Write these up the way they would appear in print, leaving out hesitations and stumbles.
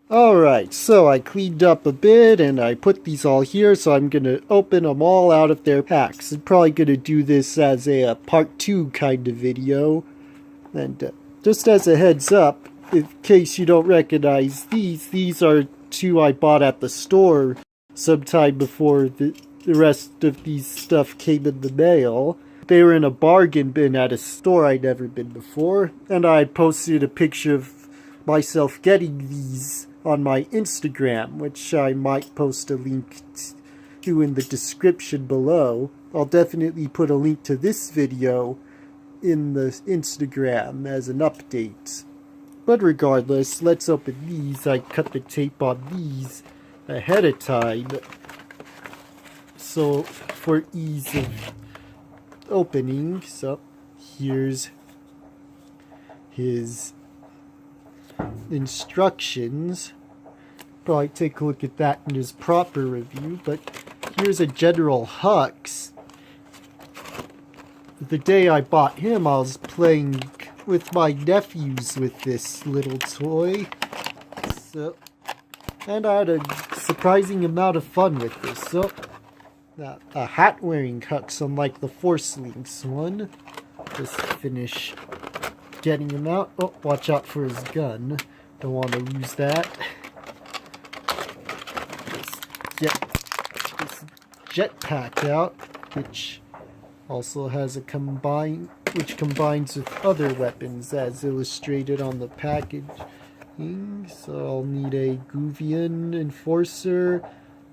Alright, so I cleaned up a bit and I put these all here, so I'm gonna open them all out of their packs. I'm probably gonna do this as a part 2 kind of video. And just as a heads up, in case you don't recognize these are two I bought at the store sometime before the rest of these stuff came in the mail. They were in a bargain bin at a store I'd never been before, and I posted a picture of myself getting these on my Instagram, which I might post a link to in the description below. I'll definitely put a link to this video in the Instagram as an update. But regardless, let's open these. I cut the tape on these ahead of time, so for ease of opening. So here's his instructions. Probably take a look at that in his proper review, but here's a general hux. The day I bought him, I was playing with my nephews with this little toy, and I had a surprising amount of fun with this. So a hat wearing hux, unlike the Force Links one. Just finish getting him out. Oh, watch out for his gun. Don't want to lose that. Get this jetpack out, which also has a which combines with other weapons as illustrated on the packaging. So I'll need a Guvian Enforcer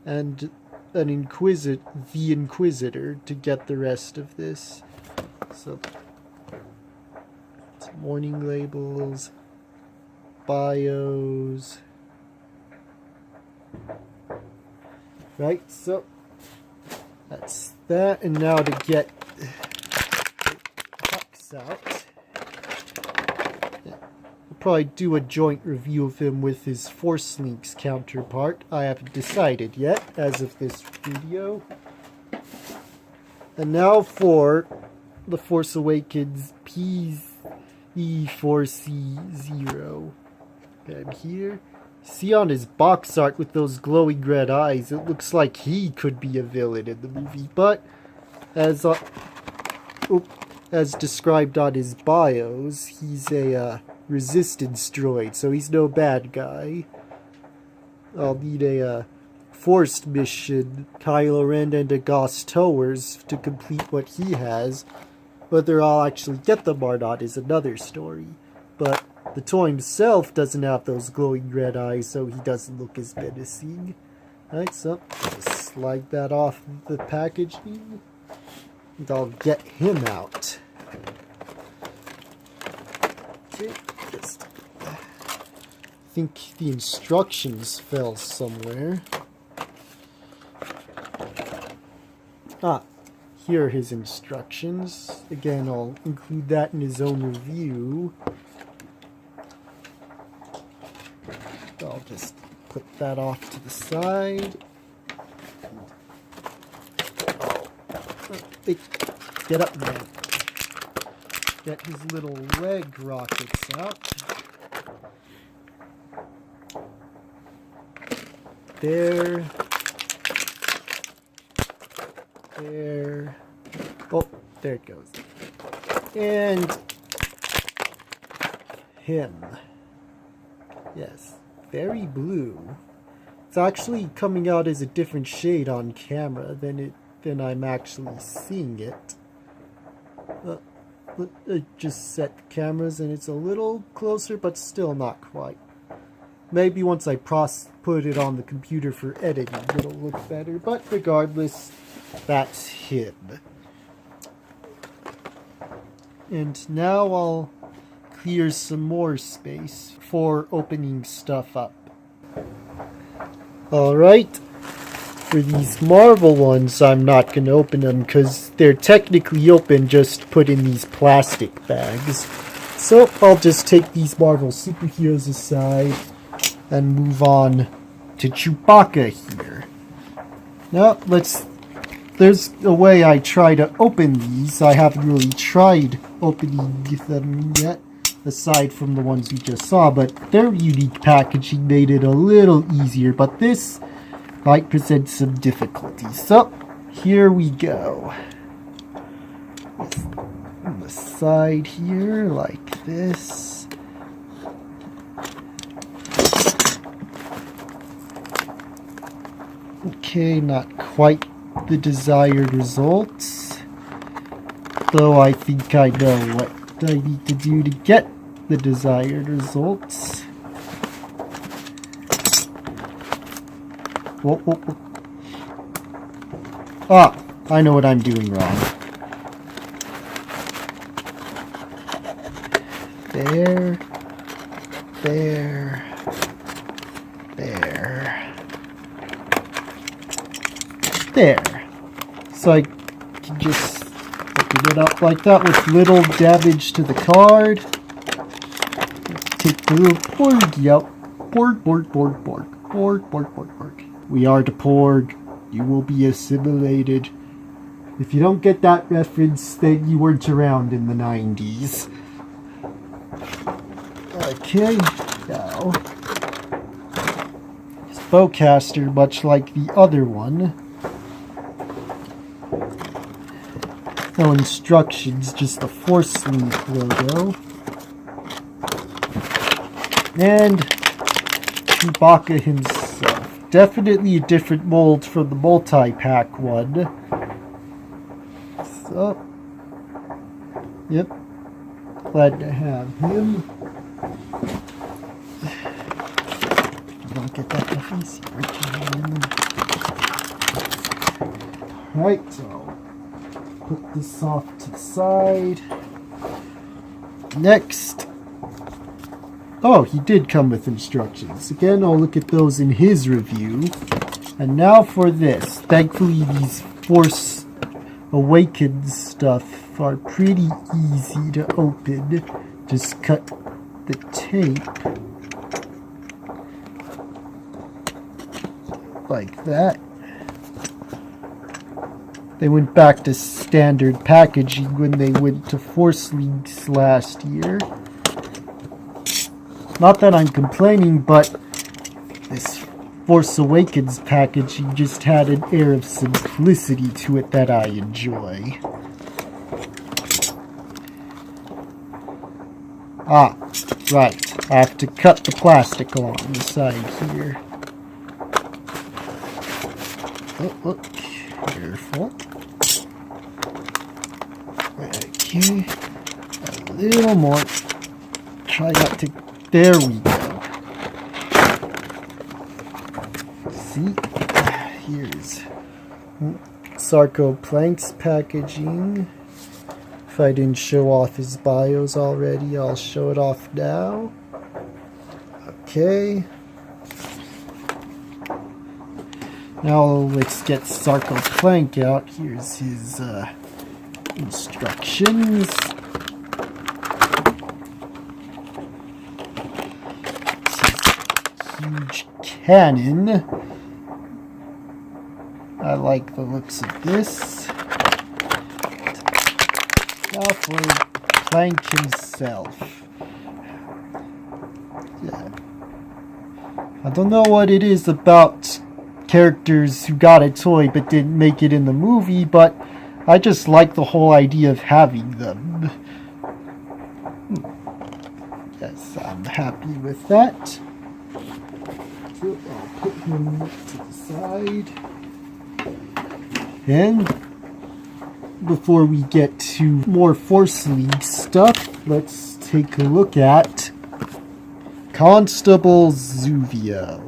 and an the Inquisitor to get the rest of this. So some warning labels, bios. Right, so that's that, and now to get the hux out. I'll probably do a joint review of him with his Force Links counterpart. I haven't decided yet as of this video. And now for the Force Awakens PE4C0. I'm here. See on his box art with those glowing red eyes, it looks like he could be a villain in the movie, but as described on his bios, he's a resistance droid, so he's no bad guy. I'll need a forced mission, Kylo Ren and a Ghost Towers to complete what he has. Whether I'll actually get them or not is another story, but the toy himself doesn't have those glowing red eyes, so he doesn't look as menacing. Alright, so just slide that off the packaging, and I'll get him out. Okay, I think the instructions fell somewhere. Here are his instructions. Again, I'll include that in his own review. I'll just put that off to the side. Get up, man. Get his little leg rockets out. There. There. Oh, there it goes. And him. Yes. Very blue. It's actually coming out as a different shade on camera than I'm actually seeing it. I just set the cameras and it's a little closer, but still not quite. Maybe once I put it on the computer for editing, it'll look better. But regardless, that's him. And now I'll clear some more space for opening stuff up. Alright, for these Marvel ones, I'm not going to open them because they're technically open, just put in these plastic bags. So I'll just take these Marvel superheroes aside and move on to Chewbacca here. Now, there's a way I try to open these. I haven't really tried opening them yet. aside from the ones you just saw, but their unique packaging made it a little easier, but this might present some difficulties. So, here we go. On the side here, like this. Okay, not quite the desired results. Though I think I know what I need to do to get the desired results. Whoa, whoa, whoa. Ah, I know what I'm doing wrong. There, there, there, there. So I can just open it up like that with little damage to the card. Take the little t.a.r.g.e.t out. T.a.r.g.e.t. We are the t.a.r.g.e.t. You will be assimilated. If you don't get that reference, then you weren't around in the 90s. Okay, now, this bowcaster, much like the other one, no instructions, just a force link logo, and Chewbacca himself. Definitely a different mold from the multi-pack one. So, yep, glad to have him. Don't get that reference. Alright, so put this off to the side. Next. Oh, he did come with instructions. Again, I'll look at those in his review. And now for this. Thankfully, these Force Awakens stuff are pretty easy to open. Just cut the tape. Like that. They went back to standard packaging when they went to Force Links last year. Not that I'm complaining, but this Force Awakens packaging just had an air of simplicity to it that I enjoy. Ah, right. I have to cut the plastic along the side here. Oh, careful. Okay, a little more. Try not to. There we go. See, here's Sarko Plank's packaging. If I didn't show off his bios already, I'll show it off now. Okay. Now let's get Sarko Plank out. Here's his instructions. Huge cannon. I like the looks of this. Now for Plank himself. Yeah. I don't know what it is about characters who got a toy but didn't make it in the movie, but I just like the whole idea of having them. Yes, I'm happy with that. So I'll put him to the side. And before we get to more Force League stuff, let's take a look at Constable Zuvio.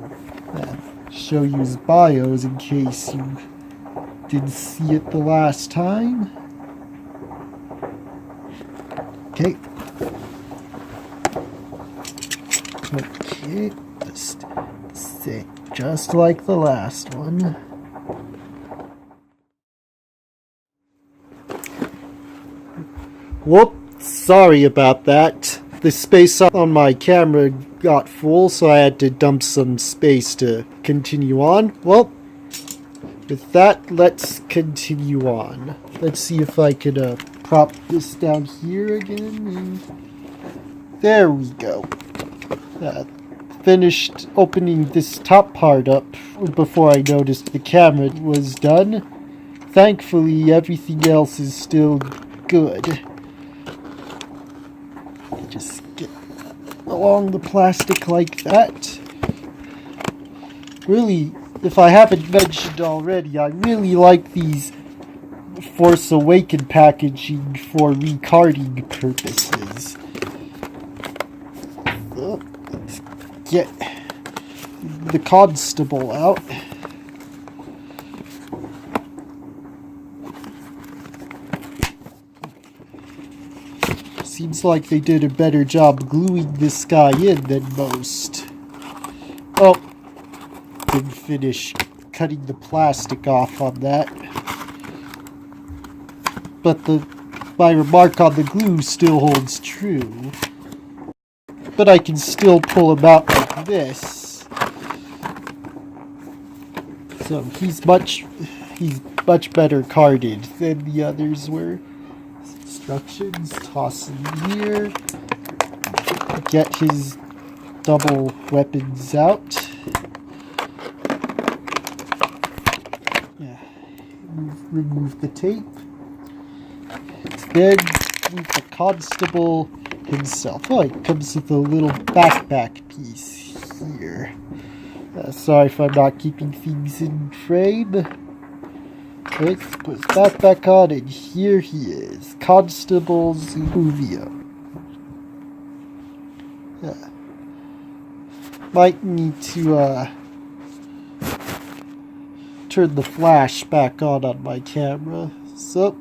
Show you his bios in case you didn't see it the last time. Okay. Okay, just like the last one. Whoop, sorry about that. The space on my camera got full, so I had to dump some space to continue on. Well, with that, let's continue on. Let's see if I could prop this down here again. There we go. Finished opening this top part up before I noticed the camera was done. Thankfully, everything else is still good. Just get along the plastic like that. Really, if I haven't mentioned already, I really like these Force Awakens packaging for recarding purposes. So, let's get the constable out. Seems like they did a better job gluing this guy in than most. Oh, didn't finish cutting the plastic off on that. But my remark on the glue still holds true. But I can still pull him out like this. So he's much better carded than the others were. Instructions, toss in here. Get his double weapons out. Yeah. Remove the tape. Then move the constable himself. Oh, it comes with a little backpack piece here. Sorry if I'm not keeping things in frame. Let's put his backpack on, and here he is, Constable Zuvio. Might need to turn the flash back on my camera. So,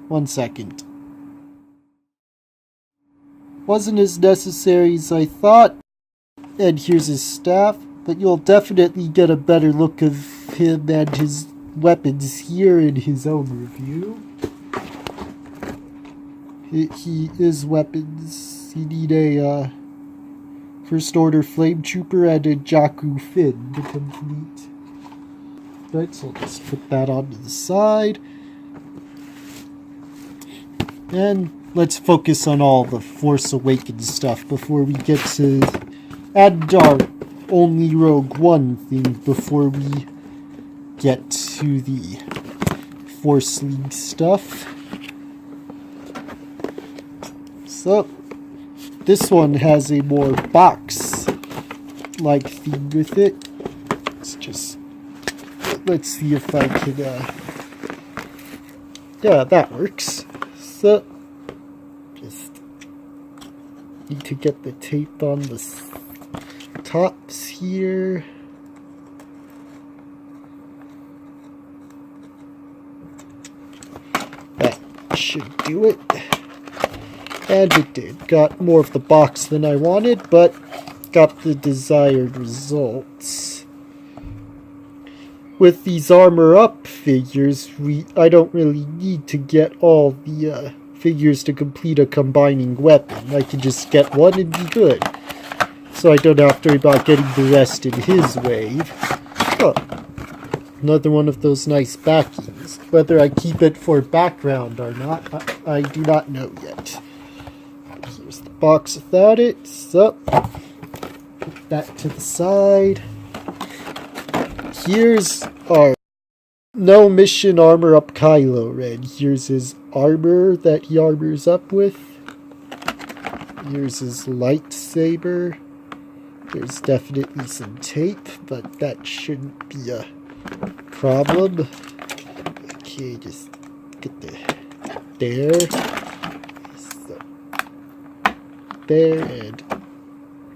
1 second. Wasn't as necessary as I thought. And here's his staff, but you'll definitely get a better look of him and his weapons here in his own review. He is weapons. You need a First Order Flame Trooper and a Jakku Fin to complete. Right, so I'll just put that onto the side. And let's focus on all the Force Awakens stuff before we get to add our only Rogue One thing before we get to the Force League stuff. So, this one has a more box-like theme with it. Let's see if I can, yeah, that works. So, just need to get the tape on the tops here. That should do it. And it did. Got more of the box than I wanted, but got the desired results. With these armor up figures, I don't really need to get all the figures to complete a combining weapon. I can just get one and be good. So I don't have to worry about getting the rest in his wave. Oh, another one of those nice backings. Whether I keep it for background or not, I do not know yet. Here's the box without it. So, put that to the side. Here's our no mission armor up Kylo Ren. Here's his armor that he armors up with. Here's his lightsaber. There's definitely some tape, but that shouldn't be a problem. Okay, just get there. So, there, and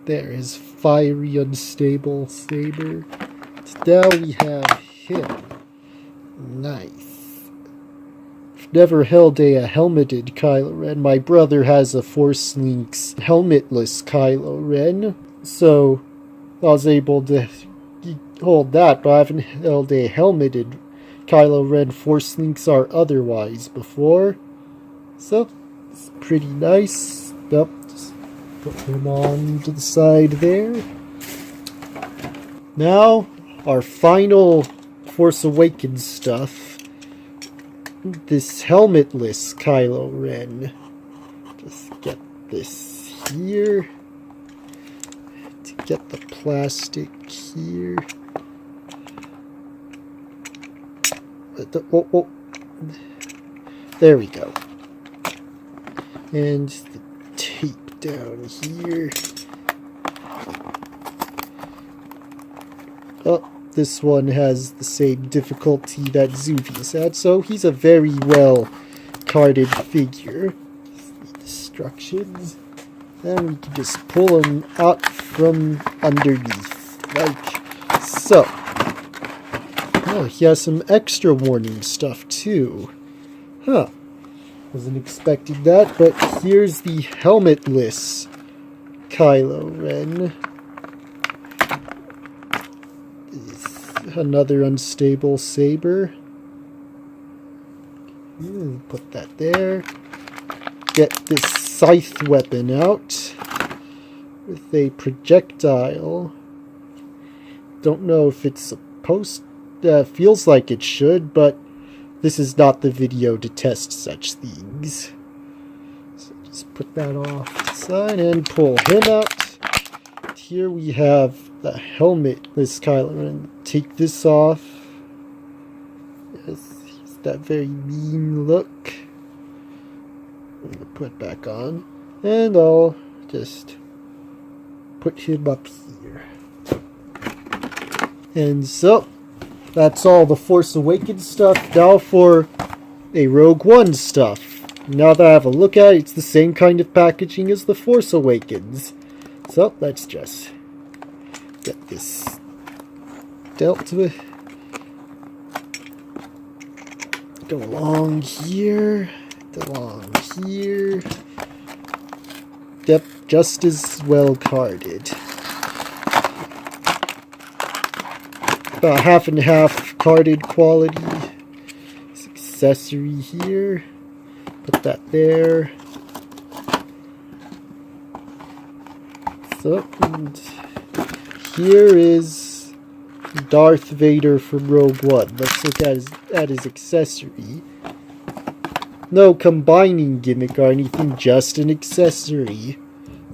there is fiery, unstable saber. Now we have him. Nice. I've never held a helmeted Kylo Ren. My brother has a Force Links helmetless Kylo Ren, so I was able to hold that, but I haven't held a helmeted Kylo Ren Force Links or otherwise before. So, it's pretty nice. Yep, just put him on to the side there. Now, our final Force Awakens stuff. This helmetless Kylo Ren. Just get this here to get the plastic here. Oh. There we go. And the tape down here. Oh, this one has the same difficulty that Zuvius had, so he's a very well carded figure. Instructions. And we can just pull him out from underneath, like so. Oh, he has some extra warning stuff too. Huh. Wasn't expecting that, but here's the helmetless Kylo Ren. Another unstable saber. Put that there. Get this scythe weapon out with a projectile. Don't know if it's supposed feels like it should, but this is not the video to test such things. So just put that off to the side and pull him out. Here we have the helmetless Kylo Ren. Take this off. Yes, he's that very mean look. I'm gonna put it back on. And I'll just put him up here. And so that's all the Force Awakens stuff. Now for a Rogue One stuff. Now that I have a look at it, it's the same kind of packaging as the Force Awakens. So let's just get this dealt with. Go along here. Along here. Yep, just as well carded. About half and half carded quality. This accessory here. Put that there. So, and here is Darth Vader from Rogue One. Let's look at his accessory. No combining gimmick or anything, just an accessory.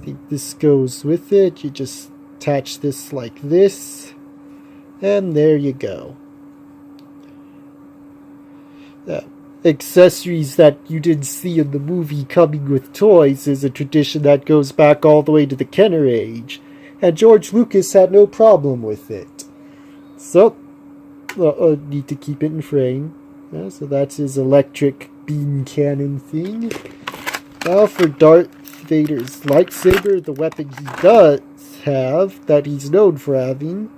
I think this goes with it. You just attach this like this. And there you go. Accessories that you didn't see in the movie coming with toys is a tradition that goes back all the way to the Kenner age. And George Lucas had no problem with it. So, need to keep it in frame. Yeah, so that's his electric beam cannon thing. Now for Darth Vader's lightsaber, the weapon he does have, that he's known for having.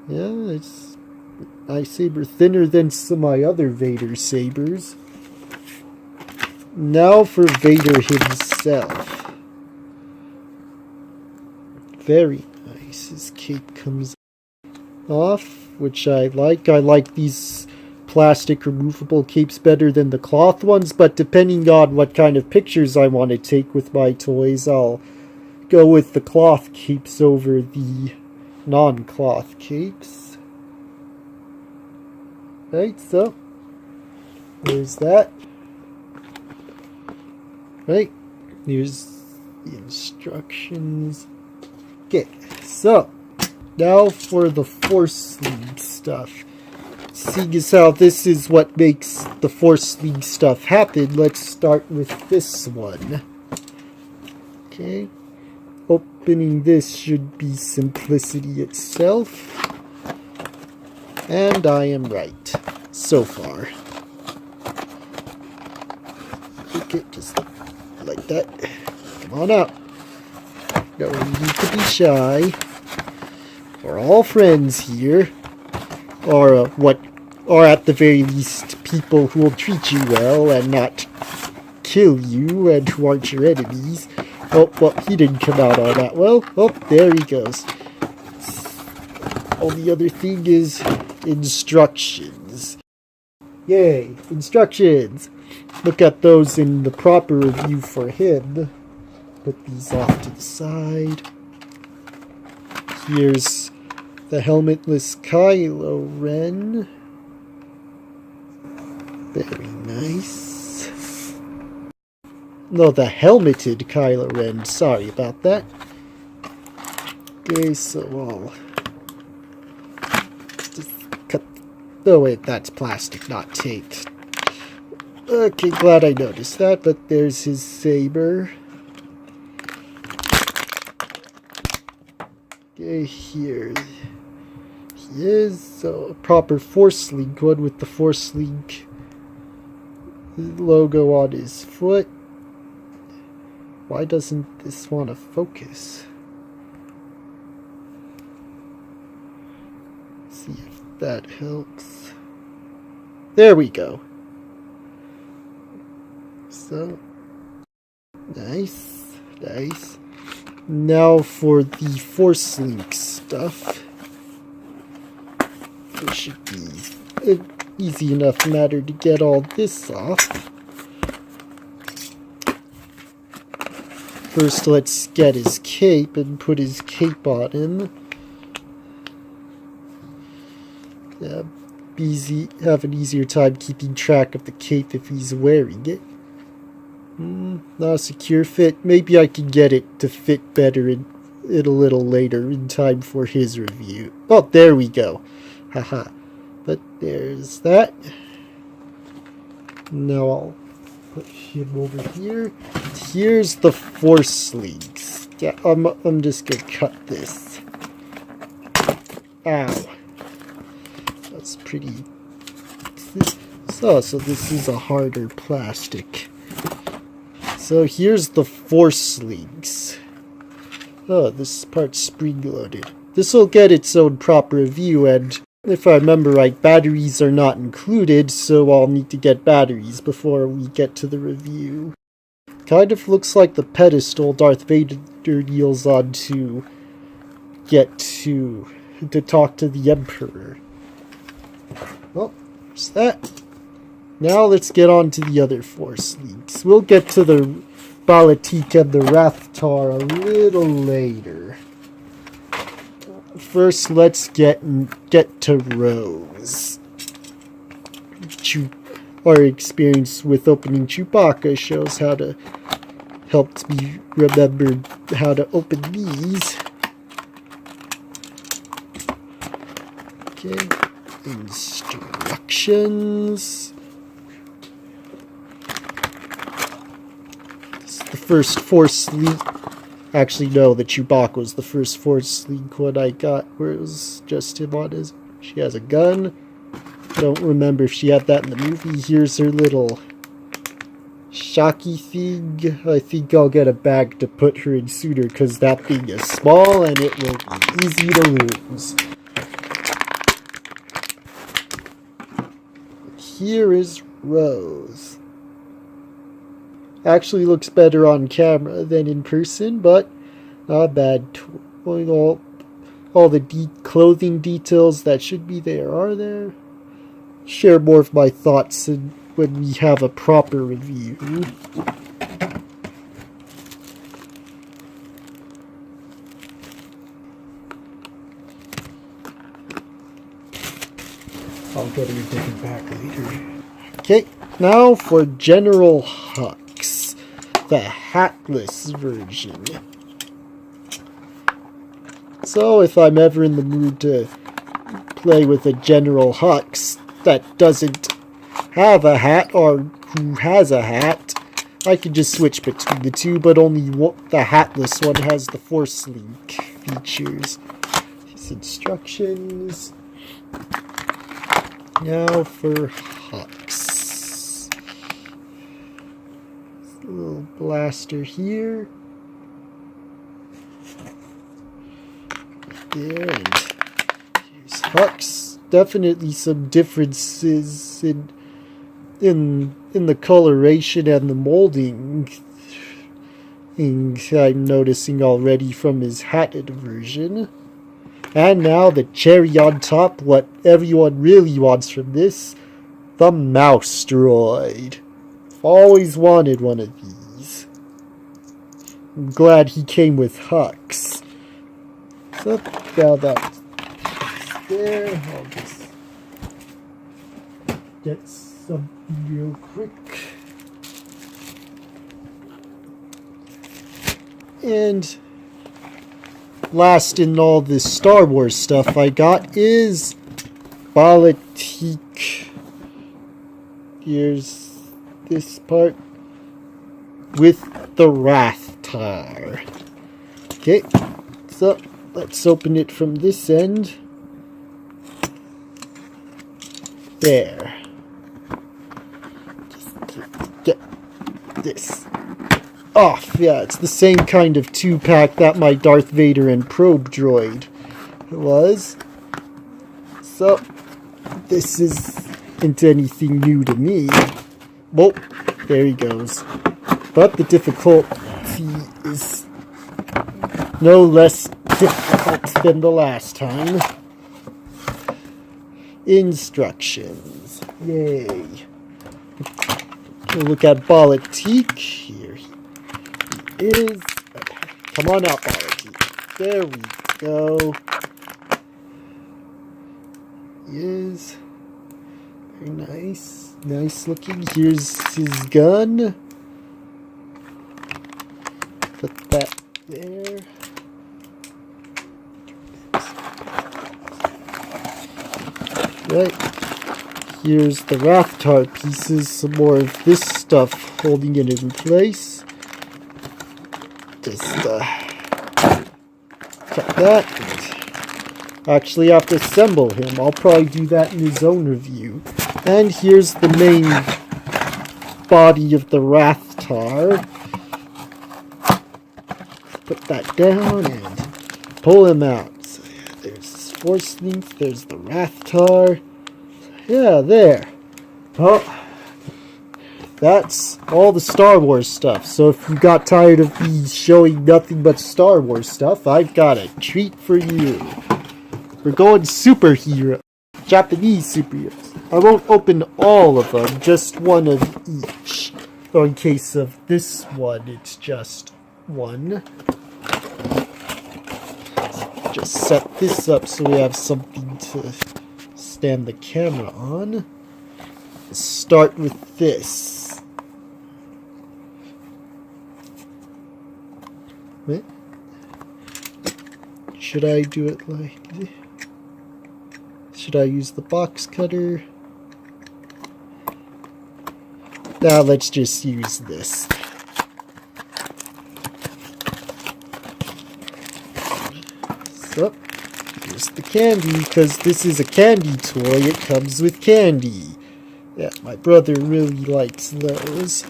Yeah, it's a lightsaber thinner than some of my other Vader sabers. Now for Vader himself. Very nice. His cape comes off, which I like. I like these plastic removable capes better than the cloth ones, but depending on what kind of pictures I want to take with my toys, I'll go with the cloth capes over the non-cloth capes. Right, so there's that. Right, here's the instructions. Okay, so now for the Force League stuff. Seeing as how this is what makes the Force League stuff happen, let's start with this one. Okay. Opening this should be simplicity itself. And I am right. So far. Okay, just like that. Come on out. No need to be shy. We're all friends here. Or or at the very least, people who will treat you well and not kill you and who aren't your enemies. Oh, well, he didn't come out all that well. Oh, there he goes. Only other thing is instructions. Yay, instructions. Look at those in the proper review for him. Put these off to the side. Here's the helmetless Kylo Ren. Very nice. No, the helmeted Kylo Ren. Sorry about that. Okay, so I'll just cut. Oh wait, that's plastic, not tape. Okay, glad I noticed that, but there's his saber. Okay, here he is. So, a proper Force Link one with the Force Link logo on his foot. Why doesn't this want to focus? See if that helps. There we go. So, nice, nice. Now for the Force Link stuff. It should be an easy enough matter to get all this off. First, let's get his cape and put his cape on him. Yeah, have an easier time keeping track of the cape if he's wearing it. Not a secure fit. Maybe I can get it to fit better in a little later in time for his review. Oh, there we go. Haha. But there's that. Now I'll put him over here. Here's the Force Links. Yeah, I'm just gonna cut this. Ow. That's pretty. So this is a harder plastic. So here's the Force Links. Oh, this part's spring-loaded. This will get its own proper review, and if I remember right, batteries are not included, so I'll need to get batteries before we get to the review. Kind of looks like the pedestal Darth Vader kneels on to get to talk to the Emperor. Well, there's that. Now let's get on to the other Force Links. We'll get to the Balatik and the Rathtar a little later. First, let's get to Rose. Our experience with opening Chewbacca shows how to help me remember how to open these. Okay, instructions. The first Force Link. Actually, no, the Chewbacca was the first Force Link one I got, where it was just him on his. She has a gun. I don't remember if she had that in the movie. Here's her little shocky thing. I think I'll get a bag to put her in sooner, because that thing is small and it will be easy to lose. Here is Rose. Actually looks better on camera than in person, but not bad. All the clothing details that should be there are there. Share more of my thoughts when we have a proper review. I'll get her a different bag later. Okay, now for General Hux, the hatless version. So if I'm ever in the mood to play with a General Hux that doesn't have a hat or who has a hat, I can just switch between the two, but only the hatless one has the Force Link features. These instructions. Now for Hux. A little blaster here. There, and here's Hux. Definitely some differences in the coloration and the molding I'm noticing already from his hatted version. And now the cherry on top, what everyone really wants from this, the mouse droid. Always wanted one of these. I'm glad he came with Hux. So now that's there. I'll just get something real quick. And last in all this Star Wars stuff I got is Politique. Here's this part with the Wrath Tar. Okay, so let's open it from this end. There. Just get this off. Yeah, it's the same kind of 2-pack that my Darth Vader and probe droid was. So, this isn't anything new to me. Well, there he goes. But the difficulty is no less difficult than the last time. Instructions. Yay. We'll look at Politique. Here he is. Come on out, Politique. There we go. He is. Very nice. Nice looking. Here's his gun. Put that there. Right. Here's the Wrath Tar pieces. Some more of this stuff holding it in place. Just cut that. Actually have to assemble him. I'll probably do that in his own review. And here's the main body of the Wrath Tar. Put that down and pull him out. So yeah, there's his Force Link, there's the Wrath Tar. Yeah, there. Well, that's all the Star Wars stuff. So if you got tired of me showing nothing but Star Wars stuff, I've got a treat for you. We're going superhero. Japanese superheroes. I won't open all of them, just one of each. Or in case of this one, it's just one. Just set this up so we have something to stand the camera on. Let's start with this. Wait. Should I do it like this? Should I use the box cutter? Now let's just use this. So, here's the candy, because this is a candy toy, it comes with candy. Yeah, my brother really likes those.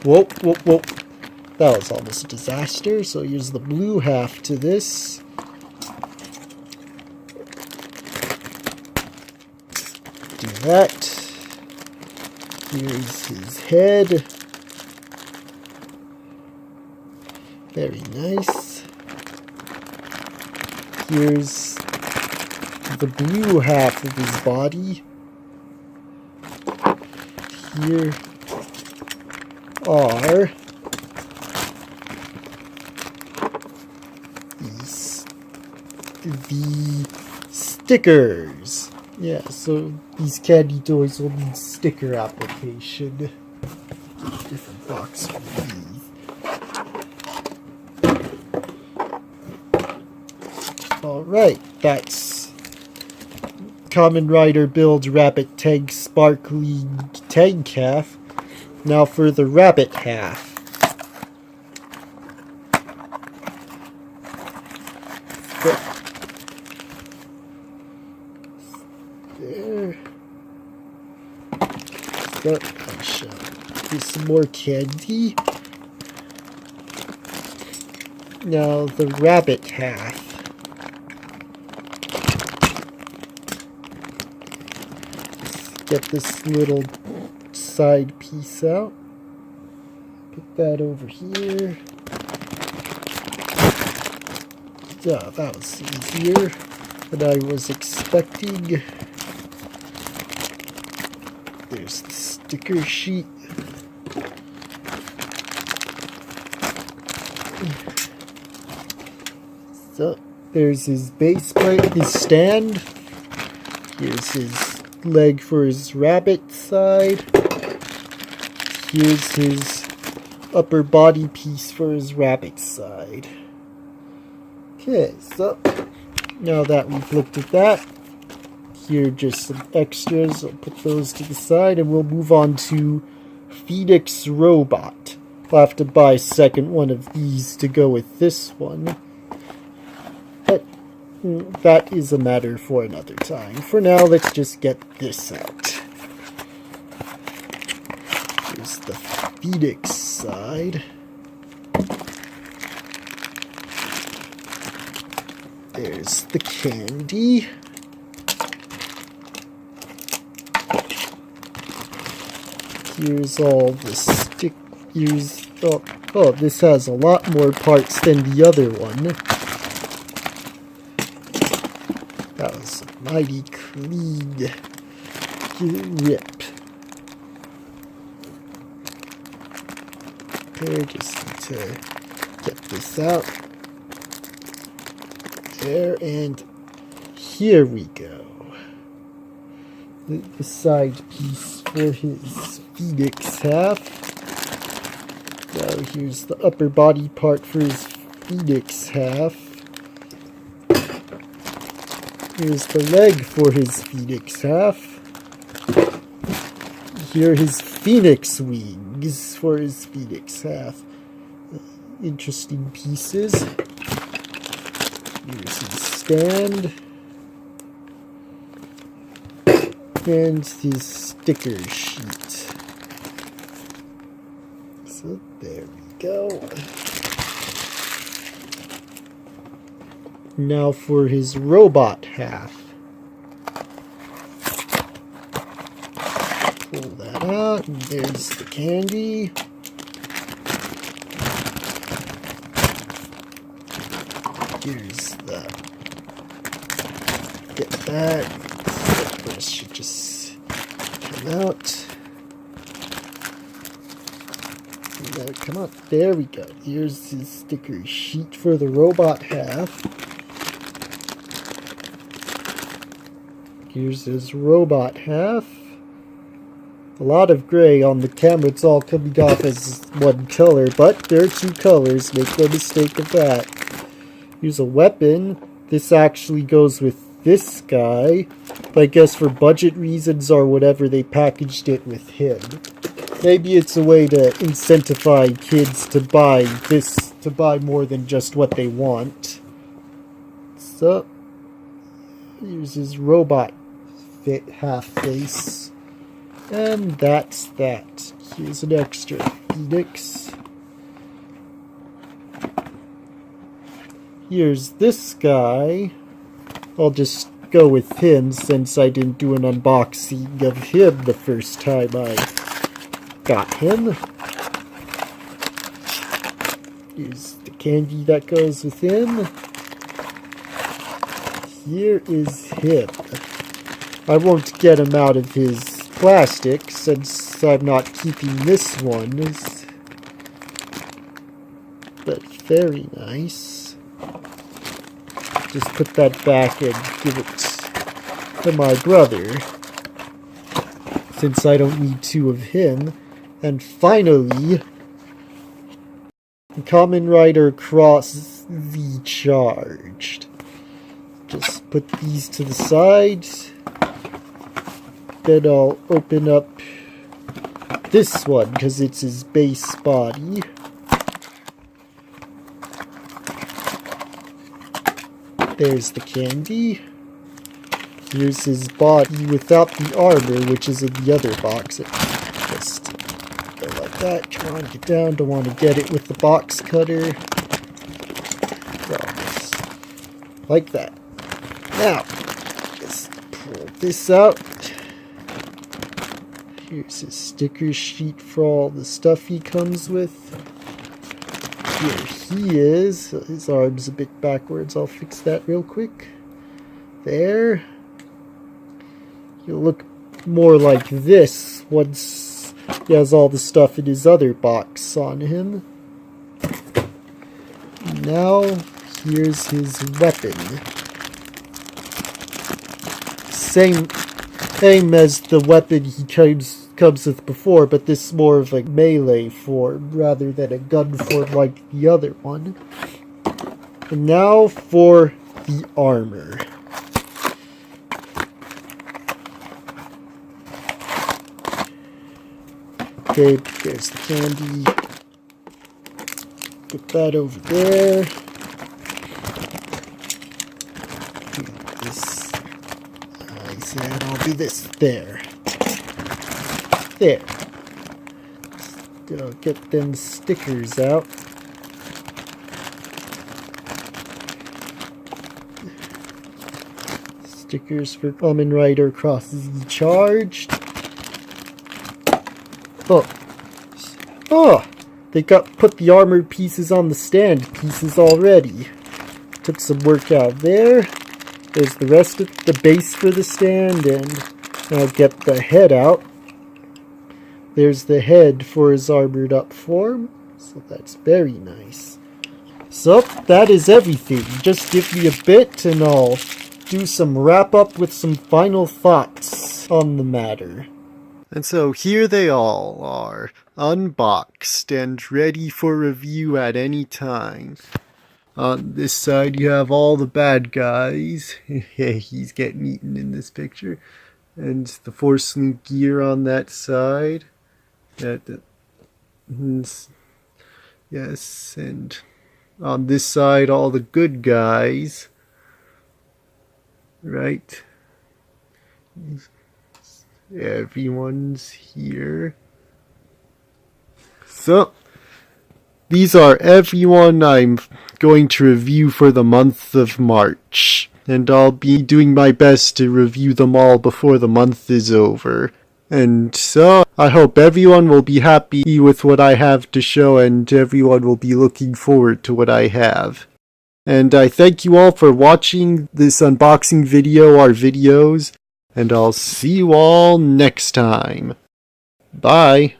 Whoa, whoa, whoa. That was almost a disaster, so here's the blue half to this. Do that. Here's his head. Very nice. Here's the blue half of his body. Here are the stickers. Yeah, so these candy toys will need sticker application. Get a different box for these. Alright, that's Kamen Rider Build Rabbit Tank Sparkling Tank half. Now for the rabbit half. There. So, I shall do some more candy. Now the rabbit half. Get this little side piece out. Put that over here. Yeah, that was easier than I was expecting. There's the sticker sheet. So, there's his base plate, his stand. Here's his leg for his rabbit side. Here's his upper body piece for his rabbit side. Okay, so now that we've looked at that, here are just some extras. I'll put those to the side and we'll move on to Phoenix Robot. I'll have to buy a second one of these to go with this one. But that is a matter for another time. For now, let's just get this out. Here's the Phoenix side. There's the candy. Here's all the stickers. Oh, this has a lot more parts than the other one. That was a mighty clean rip. There, just need to get this out. There, and here we go. The side piece for his Phoenix half. Now here's the upper body part for his Phoenix half. Here's the leg for his Phoenix half. Here are his Phoenix wings for his Phoenix half. Interesting pieces. Here's his stand. And his sticker sheet. So there we go. Now for his robot half. Pull that out, and there's the candy. Here's the... Get that. This should just come out. No, come on. There we go. Here's his sticker sheet for the robot half. Here's his robot half. A lot of gray on the camera. It's all coming off as one color, but there are two colors. Make no mistake of that. Here's a weapon. This actually goes with this guy. But I guess for budget reasons or whatever, they packaged it with him. Maybe it's a way to incentivize kids to buy this, to buy more than just what they want. So, here's his robot half face. And that's that. Here's an extra Phoenix. Here's this guy. I'll just go with him since I didn't do an unboxing of him the first time I got him. Here's the candy that goes with him. Here is him. I won't get him out of his plastic since I'm not keeping this one. But very nice. Just put that back and give it to my brother, since I don't need two of him. And finally, Kamen Rider Cross V Charged. Just put these to the side. Then I'll open up this one because it's his base body. There's the candy. Here's his body without the armor, which is in the other box. Just go like that. Come on, get down. Don't want to get it with the box cutter. Just like that. Now, just pull this out. Here's his sticker sheet for all the stuff he comes with. Here he is. His arm's a bit backwards. I'll fix that real quick. There. He'll look more like this once he has all the stuff in his other box on him. Now, here's his weapon. Same as the weapon he comes comes with before, but this is more of a melee form rather than a gun form like the other one. And now for the armor. Okay, there's the candy. Put that over there. This, I said I'll do this. There. There. I'll get them stickers out. Stickers for Kamen Rider crosses charged. Oh, they put the armor pieces on the stand pieces already. Took some work out there. There's the rest of the base for the stand, and I'll get the head out. There's the head for his armored up form, so that's very nice. So, that is everything. Just give me a bit and I'll do some wrap up with some final thoughts on the matter. And so here they all are, unboxed and ready for review at any time. On this side you have all the bad guys. He's getting eaten in this picture. And the Force Link gear on that side. Yes, and on this side all the good guys. Right? Everyone's here. So, these are everyone I'm going to review for the month of March. And I'll be doing my best to review them all before the month is over. And so, I hope everyone will be happy with what I have to show and everyone will be looking forward to what I have. And I thank you all for watching this unboxing video or videos. And I'll see you all next time. Bye.